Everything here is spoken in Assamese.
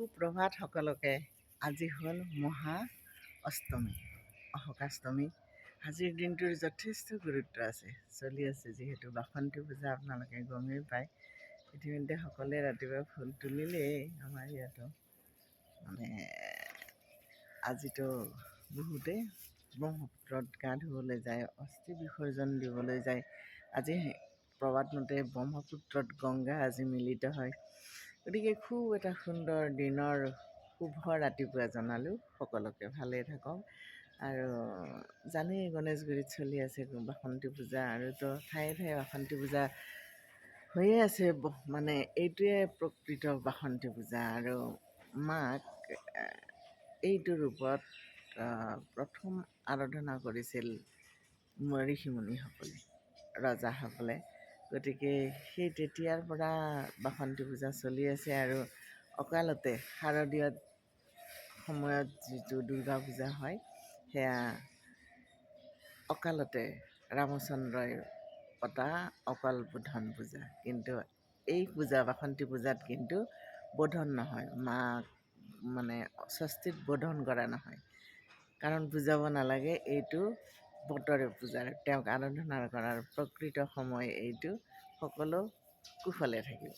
সুপ্ৰভাত সকলোকে। আজি হ'ল মহা অষ্টমী, অশোকাষ্টমী। আজিৰ দিনটোৰ যথেষ্ট গুৰুত্ব আছে, চলি আছে যিহেতু বাসন্তী পূজা, আপোনালোকে গমেই পায়। ইতিমধ্যে সকলোৱে ৰাতিপুৱা ফুল তুলিলেই। আমাৰ ইয়াতো মানে আজিতো বহুতে ব্ৰহ্মপুত্ৰত গা ধুবলৈ যায়, অস্থি বিসৰ্জন দিবলৈ যায়। আজি প্ৰবাদ মতে ব্ৰহ্মপুত্ৰত গংগা আজি মিলিত হয়। গতিকে খুব এটা সুন্দৰ দিনৰ শুভ ৰাতিপুৱা জনালোঁ সকলোকে। ভালেই থাকক। আৰু জানেই গণেশগুৰিত চলি আছে বাসন্তী পূজা, আৰুতো ঠায়ে ঠায়ে বাসন্তী পূজা হৈয়ে আছে। মানে এইটোৱে প্ৰকৃত বাসন্তী পূজা। আৰু মাক এইটো ৰূপত প্ৰথম আৰাধনা কৰিছিল ঋষিমুনিসকলে, ৰজাসকলে। গতিকে সেই তেতিয়াৰ পৰা বাসন্তী পূজা চলি আছে। আৰু অকালতে শাৰদীয় সময়ত যিটো দুৰ্গা পূজা হয়, সেয়া অকালতে ৰামচন্দ্ৰই পতা অকাল বোধন পূজা। কিন্তু এই পূজা বাসন্তী পূজাত কিন্তু বোধন নহয়, মাক মানে ষষ্ঠীত বোধন কৰা নহয়, কাৰণ বুজাব নালাগে। এইটো বতৰে পূজাৰ, তেওঁক আৰাধনা কৰাৰ প্ৰকৃত সময় এইটো। সকলো কুশলে থাকিব।